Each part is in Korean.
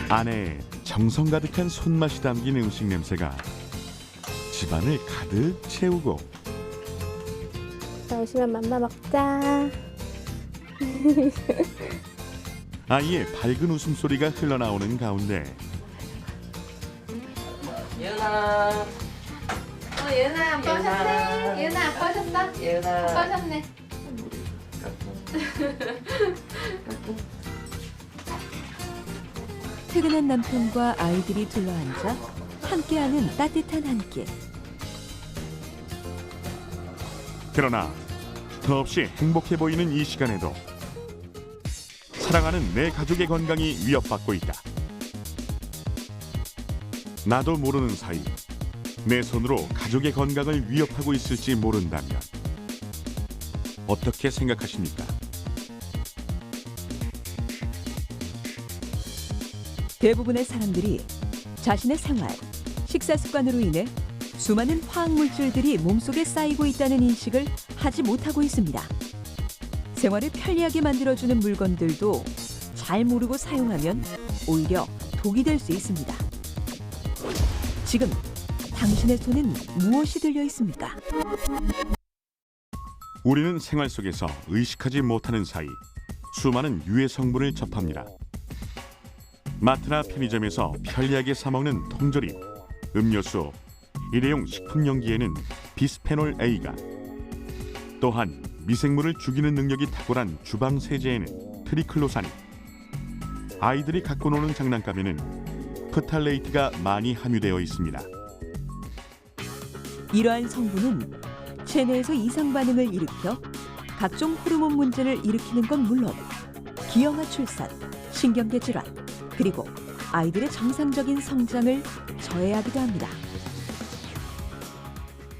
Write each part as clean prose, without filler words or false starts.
아내의 정성 가득한 손맛이 담긴 음식 냄새가 집안을 가득 채우고 오시면 맘마 먹자. 아이의 밝은 웃음소리가 흘러나오는 가운데 예은아, 예은아 안 빠졌네. 예은아 안 빠졌어? 예은아. 빠졌네. 퇴근한 남편과 아이들이 둘러앉아 함께하는 따뜻한 한 끼. 그러나 더없이 행복해 보이는 이 시간에도 사랑하는 내 가족의 건강이 위협받고 있다. 나도 모르는 사이 내 손으로 가족의 건강을 위협하고 있을지 모른다면 어떻게 생각하십니까? 대부분의 사람들이 자신의 생활, 식사 습관으로 인해 수많은 화학물질들이 몸속에 쌓이고 있다는 인식을 하지 못하고 있습니다. 생활을 편리하게 만들어주는 물건들도 잘 모르고 사용하면 오히려 독이 될 수 있습니다. 지금 당신의 손엔 무엇이 들려 있습니까? 우리는 생활 속에서 의식하지 못하는 사이 수많은 유해 성분을 접합니다. 마트나 편의점에서 편리하게 사 먹는 통조림, 음료수, 일회용 식품용기에는 비스페놀 A가, 또한 미생물을 죽이는 능력이 탁월한 주방 세제에는 트리클로산이, 아이들이 갖고 노는 장난감에는 프탈레이트가 많이 함유되어 있습니다. 이러한 성분은 체내에서 이상 반응을 일으켜 각종 호르몬 문제를 일으키는 건 물론 기형아 출산, 신경계 질환, 그리고 아이들의 정상적인 성장을 저해하기도 합니다.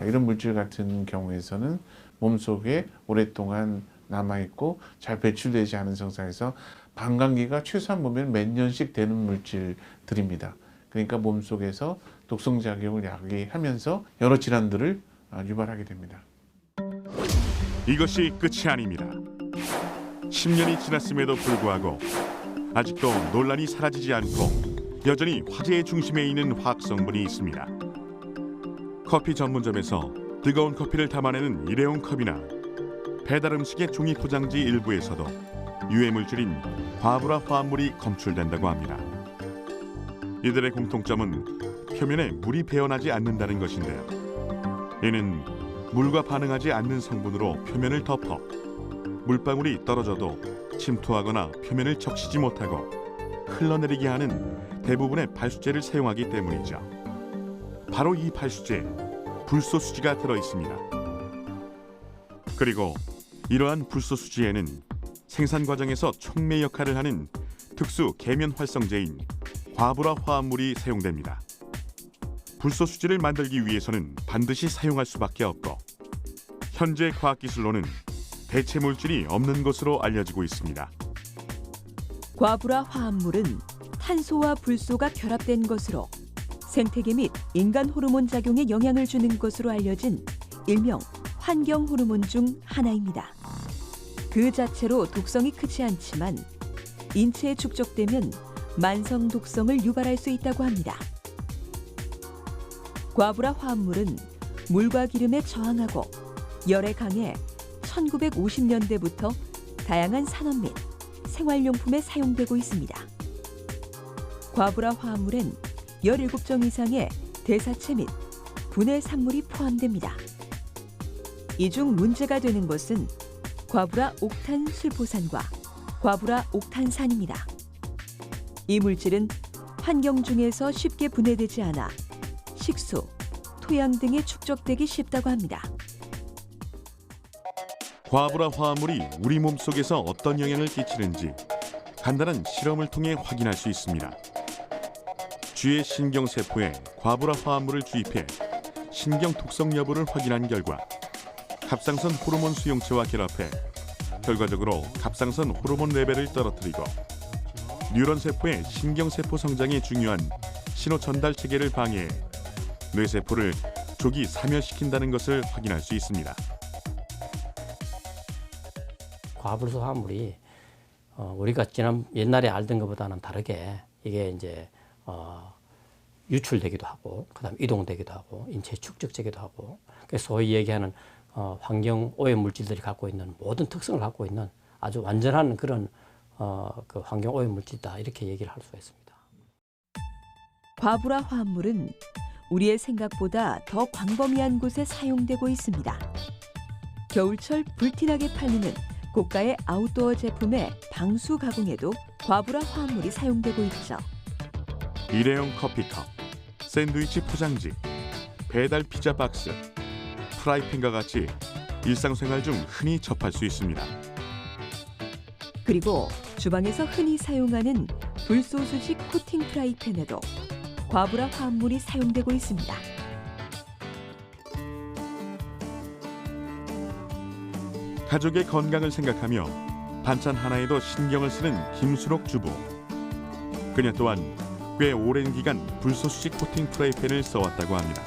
이런 물질 같은 경우에서는 몸속에 오랫동안 남아있고 잘 배출되지 않은 상태에서 방광기가 최소한 보면 몇 년씩 되는 물질들입니다. 그러니까 몸속에서 독성작용을 야기하면서 여러 질환들을 유발하게 됩니다. 이것이 끝이 아닙니다. 10년이 지났음에도 불구하고 아직도 논란이 사라지지 않고 여전히 화제의 중심에 있는 화학성분이 있습니다. 커피 전문점에서 뜨거운 커피를 담아내는 일회용 컵이나 배달 음식의 종이 포장지 일부에서도 유해물질인 과부라 화합물이 검출된다고 합니다. 이들의 공통점은 표면에 물이 배어나지 않는다는 것인데요. 이는 물과 반응하지 않는 성분으로 표면을 덮어 물방울이 떨어져도 침투하거나 표면을 적시지 못하고 흘러내리게 하는 대부분의 발수제를 사용하기 때문이죠. 바로 이 발수제에 불소수지가 들어있습니다. 그리고 이러한 불소수지에는 생산 과정에서 촉매 역할을 하는 특수 계면 활성제인 과부라 화합물이 사용됩니다. 불소수지를 만들기 위해서는 반드시 사용할 수밖에 없고 현재 과학기술로는 대체 물질이 없는 것으로 알려지고 있습니다. 과부라 화합물은 탄소와 불소가 결합된 것으로 생태계 및 인간 호르몬 작용에 영향을 주는 것으로 알려진 일명 환경 호르몬 중 하나입니다. 그 자체로 독성이 크지 않지만 인체에 축적되면 만성 독성을 유발할 수 있다고 합니다. 과부라 화합물은 물과 기름에 저항하고 열에 강해 1950년대부터 다양한 산업 및 생활용품에 사용되고 있습니다. 과부라 화합물엔 17종 이상의 대사체 및 분해 산물이 포함됩니다. 이 중 문제가 되는 것은 과부라 옥탄 술포산과 과부라 옥탄산입니다. 이 물질은 환경 중에서 쉽게 분해되지 않아 식수, 토양 등에 축적되기 쉽다고 합니다. 과부라 화합물이 우리 몸속에서 어떤 영향을 끼치는지 간단한 실험을 통해 확인할 수 있습니다. 쥐의 신경세포에 과부라 화합물을 주입해 신경 독성 여부를 확인한 결과 갑상선 호르몬 수용체와 결합해 결과적으로 갑상선 호르몬 레벨을 떨어뜨리고 뉴런 세포의 신경세포 성장에 중요한 신호 전달 체계를 방해해 뇌세포를 조기 사멸시킨다는 것을 확인할 수 있습니다. 과불소 화합물이 우리가 옛날에 알던 것보다는 다르게 이게 이제 유출되기도 하고, 그다음 이동되기도 하고, 인체에 축적되기도 하고, 그래서 소위 얘기하는 환경 오염 물질들이 갖고 있는 모든 특성을 갖고 있는 아주 완전한 그런 그 환경 오염 물질이다 이렇게 얘기를 할 수가 있습니다. 과부라 화합물은 우리의 생각보다 더 광범위한 곳에 사용되고 있습니다. 겨울철 불티나게 팔리는 고가의 아웃도어 제품의 방수 가공에도 과부라 화합물이 사용되고 있죠. 일회용 커피컵, 샌드위치 포장지, 배달 피자 박스, 프라이팬과 같이 일상생활 중 흔히 접할 수 있습니다. 그리고 주방에서 흔히 사용하는 불소수지 코팅 프라이팬에도 과부라 화합물이 사용되고 있습니다. 가족의 건강을 생각하며 반찬 하나에도 신경을 쓰는 김수록 주부. 그녀 또한 꽤 오랜 기간 불소수지 코팅 프라이팬을 써왔다고 합니다.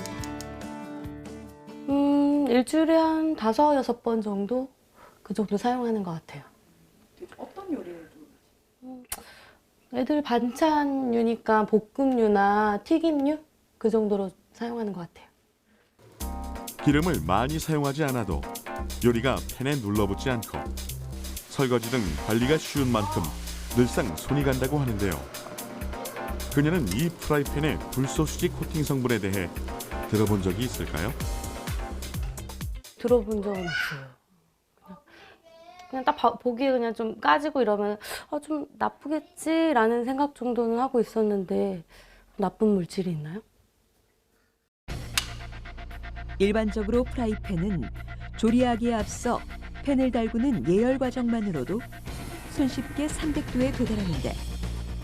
일주일에 한 5-6번 정도 그 정도 사용하는 것 같아요. 어떤 요리를 좀? 애들 반찬류니까 볶음류나 튀김류 그 정도로 사용하는 것 같아요. 기름을 많이 사용하지 않아도 요리가 팬에 눌러붙지 않고 설거지 등 관리가 쉬운 만큼 늘상 손이 간다고 하는데요. 그녀는 이 프라이팬의 불소수지 코팅 성분에 대해 들어본 적이 있을까요? 들어본 적은 없어요. 그냥 딱 보기에 그냥 좀 까지고 이러면 좀 나쁘겠지라는 생각 정도는 하고 있었는데 나쁜 물질이 있나요? 일반적으로 프라이팬은 조리하기에 앞서 팬을 달구는 예열 과정만으로도 손쉽게 300도에 도달하는데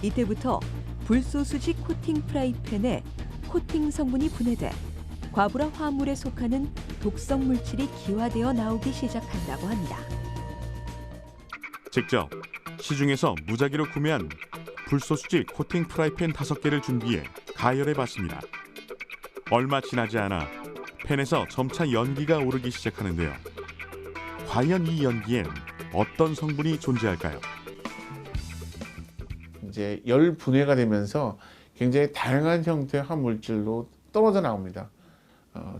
이때부터 불소수지 코팅 프라이팬에 코팅 성분이 분해돼 과부라 화합물에 속하는 독성 물질이 기화되어 나오기 시작한다고 합니다. 직접 시중에서 무작위로 구매한 불소수지 코팅 프라이팬 5개를 준비해 가열해 봤습니다. 얼마 지나지 않아 팬에서 점차 연기가 오르기 시작하는데요. 과연 이 연기엔 어떤 성분이 존재할까요? 이제 열 분해가 되면서 굉장히 다양한 형태의 화물질로 떨어져 나옵니다.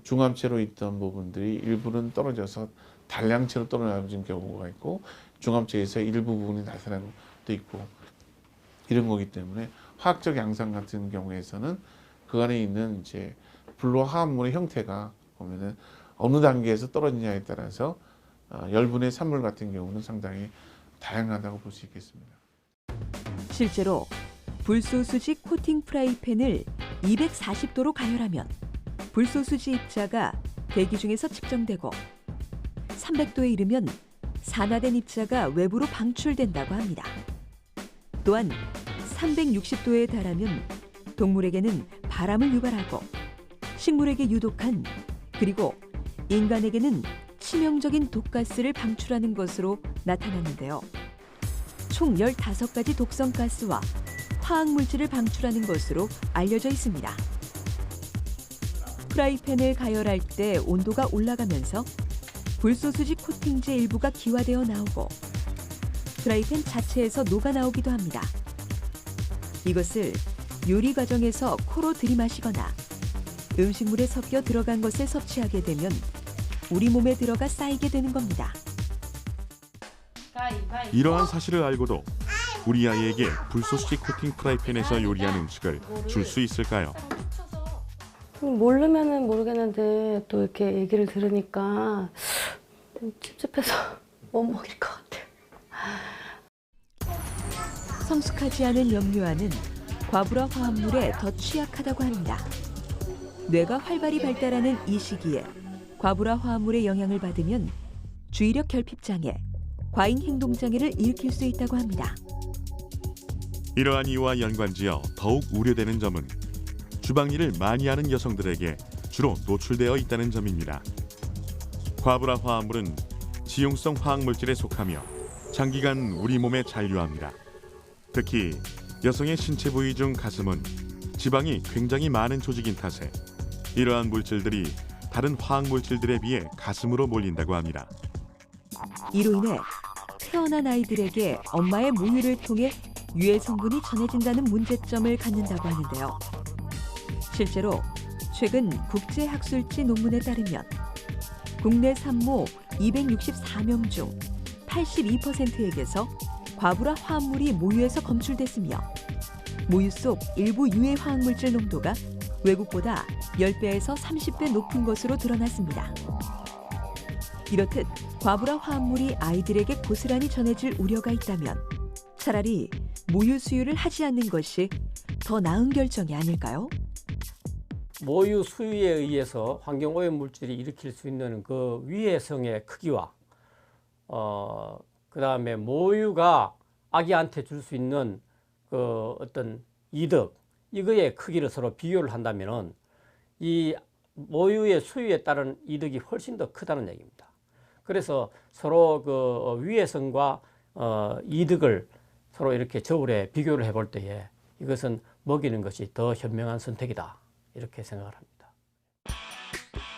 중합체로 있던 부분들이 일부는 떨어져서 단량체로 떨어지는 경우가 있고 중합체에서 일부 부분이 나타나는 것도 있고 이런 거기 때문에 화학적 양상 같은 경우에서는 그 안에 있는 이제 불로 화합물의 형태가 보면은 어느 단계에서 떨어지냐에 따라서 열분의 산물 같은 경우는 상당히 다양하다고 볼 수 있겠습니다. 실제로 불소수지 코팅 프라이팬을 240도로 가열하면 불소수지 입자가 대기 중에서 측정되고 300도에 이르면 산화된 입자가 외부로 방출된다고 합니다. 또한 360도에 달하면 동물에게는 바람을 유발하고 식물에게 유독한 그리고 인간에게는 치명적인 독가스를 방출하는 것으로 나타났는데요. 총 15가지 독성 가스와 화학물질을 방출하는 것으로 알려져 있습니다. 프라이팬을 가열할 때 온도가 올라가면서 불소수지 코팅제 일부가 기화되어 나오고 프라이팬 자체에서 녹아 나오기도 합니다. 이것을 요리 과정에서 코로 들이마시거나 음식물에 섞여 들어간 것을 섭취하게 되면 우리 몸에 들어가 쌓이게 되는 겁니다. 이러한 사실을 알고도 우리 아이에게 불소수지 코팅 프라이팬에서 요리한 음식을 줄 수 있을까요? 모르면은 모르겠는데 또 이렇게 얘기를 들으니까 좀 찝찝해서 못 먹일 것 같아요. 성숙하지 않은 염료아는 과부라 화합물에 더 취약하다고 합니다. 뇌가 활발히 발달하는 이 시기에 과부라 화합물의 영향을 받으면 주의력 결핍장애, 과잉 행동장애를 일으킬 수 있다고 합니다. 이러한 이유와 연관지어 더욱 우려되는 점은 주방일을 많이 하는 여성들에게 주로 노출되어 있다는 점입니다. 과부라 화합물은 지용성 화학물질에 속하며 장기간 우리 몸에 잔류합니다. 특히 여성의 신체 부위 중 가슴은 지방이 굉장히 많은 조직인 탓에 이러한 물질들이 다른 화학물질들에 비해 가슴으로 몰린다고 합니다. 이로 인해 태어난 아이들에게 엄마의 모유를 통해 유해 성분이 전해진다는 문제점을 갖는다고 하는데요. 실제로 최근 국제학술지 논문에 따르면 국내 산모 264명 중 82%에게서 과부라 화합물이 모유에서 검출됐으며 모유 속 일부 유해 화학물질 농도가 외국보다 10배에서 30배 높은 것으로 드러났습니다. 이렇듯 과부라 화합물이 아이들에게 고스란히 전해질 우려가 있다면 차라리 모유 수유를 하지 않는 것이 더 나은 결정이 아닐까요? 모유 수유에 의해서 환경 오염 물질이 일으킬 수 있는 그 위해성의 크기와 그다음에 모유가 아기한테 줄 수 있는 그 어떤 이득, 이거의 크기를 서로 비교를 한다면은 이 모유의 수유에 따른 이득이 훨씬 더 크다는 얘기입니다. 그래서 서로 그 위해성과 이득을 서로 이렇게 저울에 비교를 해볼 때에 이것은 먹이는 것이 더 현명한 선택이다, 이렇게 생각을 합니다.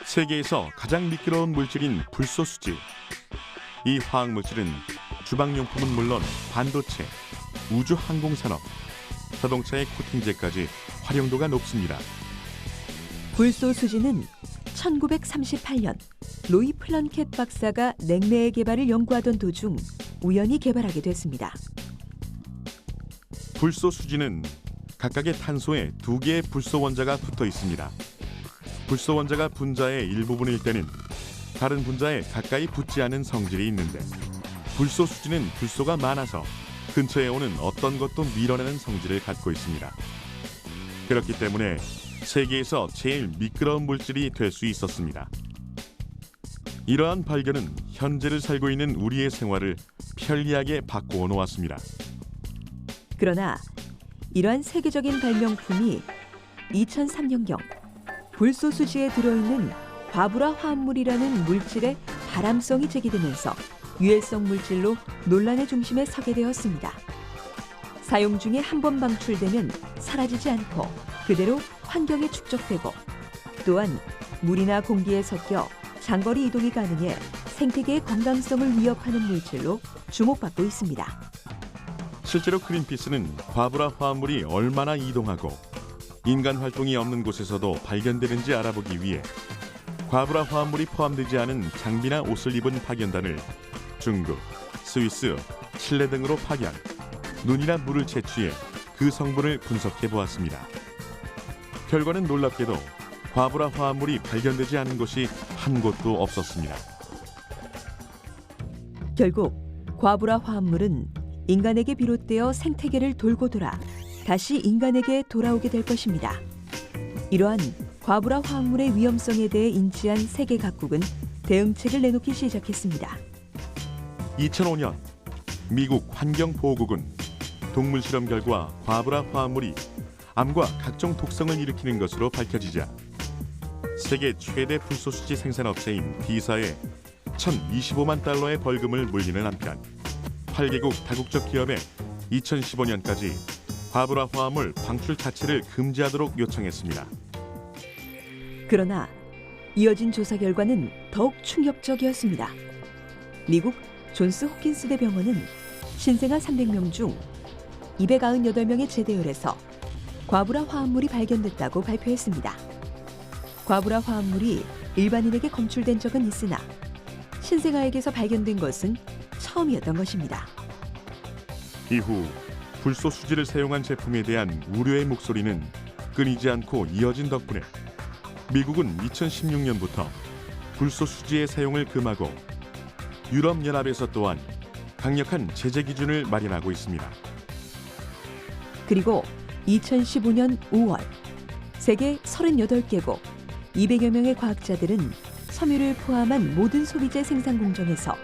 세계에서 가장 미끄러운 물질인 불소수지. 이 화학물질은 주방용품은 물론 반도체, 우주 항공산업, 자동차의 코팅제까지 활용도가 높습니다. 불소수지는 1938년 로이 플런켓 박사가 냉매의 개발을 연구하던 도중 우연히 개발하게 됐습니다. 불소수지는 각각의 탄소에 2개의 불소 원자가 붙어 있습니다. 불소 원자가 분자의 일부분일 때는 다른 분자에 가까이 붙지 않은 성질이 있는데 불소수지는 불소가 많아서 근처에 오는 어떤 것도 밀어내는 성질을 갖고 있습니다. 그렇기 때문에 세계에서 제일 미끄러운 물질이 될 수 있었습니다. 이러한 발견은 현재를 살고 있는 우리의 생활을 편리하게 바꾸어 놓았습니다. 그러나 이러한 세계적인 발명품이 2003년경 불소수지에 들어있는 과부라 화합물이라는 물질의 발암성이 제기되면서 유해성 물질로 논란의 중심에 서게 되었습니다. 사용 중에 한 번 방출되면 사라지지 않고 그대로 환경에 축적되고 또한 물이나 공기에 섞여 장거리 이동이 가능해 생태계의 건강성을 위협하는 물질로 주목받고 있습니다. 실제로 그린피스는 과부라 화합물이 얼마나 이동하고 인간 활동이 없는 곳에서도 발견되는지 알아보기 위해 과부라 화합물이 포함되지 않은 장비나 옷을 입은 파견단을 중국, 스위스, 칠레 등으로 파견, 눈이나 물을 채취해 그 성분을 분석해 보았습니다. 결과는 놀랍게도 과부라 화합물이 발견되지 않은 곳이 한 곳도 없었습니다. 결국 과부라 화합물은 인간에게 비롯되어 생태계를 돌고 돌아 다시 인간에게 돌아오게 될 것입니다. 이러한 과부라 화합물의 위험성에 대해 인지한 세계 각국은 대응책을 내놓기 시작했습니다. 2005년 미국 환경보호국은 동물 실험 결과 과부라 화합물이 암과 각종 독성을 일으키는 것으로 밝혀지자 세계 최대 불소수지 생산업체인 D사에 1,025만 달러의 벌금을 물리는 한편 8개국 다국적 기업에 2015년까지 과부라 화합물 방출 자체를 금지하도록 요청했습니다. 그러나 이어진 조사 결과는 더욱 충격적이었습니다. 미국 존스 홉킨스대 병원은 신생아 300명 중 298명의 재대열에서 과부라 화합물이 발견됐다고 발표했습니다. 과부라 화합물이 일반인에게 검출된 적은 있으나 신생아에게서 발견된 것은 처음이었던 것입니다. 이후 불소수지를 사용한 제품에 대한 우려의 목소리는 끊이지 않고 이어진 덕분에 미국은 2016년부터 불소수지의 사용을 금하고 유럽연합에서 또한 강력한 제재 기준을 마련하고 있습니다. 그리고 2015년 5월 세계 38개국 200여 명의 과학자들은 섬유를 포함한 모든 소비재 생산 공정에서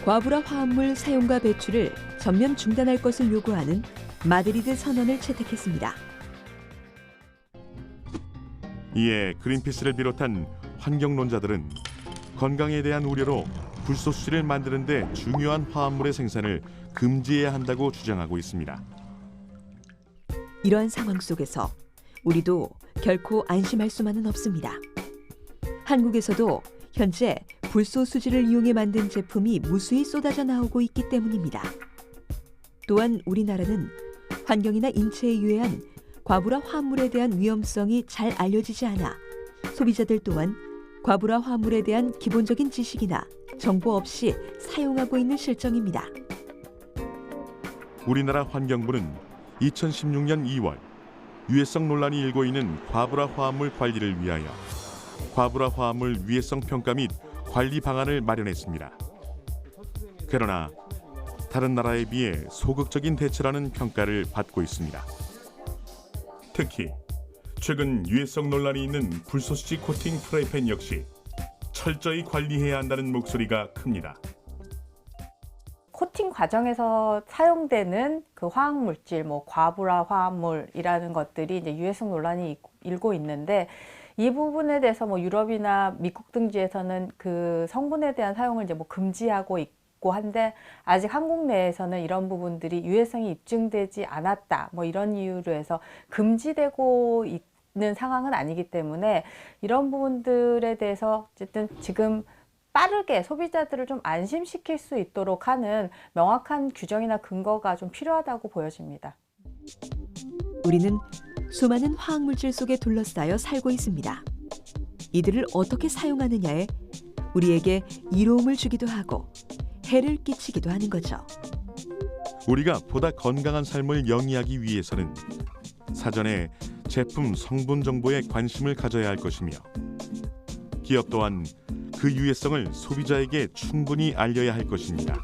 과부라 화합물 사용과 배출을 전면 중단할 것을 요구하는 마드리드 선언을 채택했습니다. 이에 그린피스를 비롯한 환경론자들은 건강에 대한 우려로 불소수지를 만드는 데 중요한 화합물의 생산을 금지해야 한다고 주장하고 있습니다. 이러한 상황 속에서 우리도 결코 안심할 수만은 없습니다. 한국에서도 현재 불소수지를 이용해 만든 제품이 무수히 쏟아져 나오고 있기 때문입니다. 또한 우리나라는 환경이나 인체에 유해한 과부라 화합물에 대한 위험성이 잘 알려지지 않아 소비자들 또한 과부라 화합물에 대한 기본적인 지식이나 정보 없이 사용하고 있는 실정입니다. 우리나라 환경부는 2016년 2월 유해성 논란이 일고 있는 과부라 화합물 관리를 위하여 과부라 화합물 위해성 평가 및 관리 방안을 마련했습니다. 그러나 다른 나라에 비해 소극적인 대처라는 평가를 받고 있습니다. 특히 최근 유해성 논란이 있는 불소식 코팅 프라이팬 역시 철저히 관리해야 한다는 목소리가 큽니다. 코팅 과정에서 사용되는 그 화학물질, 과부라 화합물이라는 것들이 이제 유해성 논란이 일고 있는데, 이 부분에 대해서 유럽이나 미국 등지에서는 그 성분에 대한 사용을 이제 금지하고 있고 한데, 아직 한국 내에서는 이런 부분들이 유해성이 입증되지 않았다, 이런 이유로 해서 금지되고 있는 상황은 아니기 때문에, 이런 부분들에 대해서 어쨌든 지금 빠르게 소비자들을 좀 안심시킬 수 있도록 하는 명확한 규정이나 근거가 좀 필요하다고 보여집니다. 우리는 수많은 화학물질 속에 둘러싸여 살고 있습니다. 이들을 어떻게 사용하느냐에 우리에게 이로움을 주기도 하고 해를 끼치기도 하는 거죠. 우리가 보다 건강한 삶을 영위하기 위해서는 사전에 제품 성분 정보에 관심을 가져야 할 것이며, 기업 또한 그 유해성을 소비자에게 충분히 알려야 할 것입니다.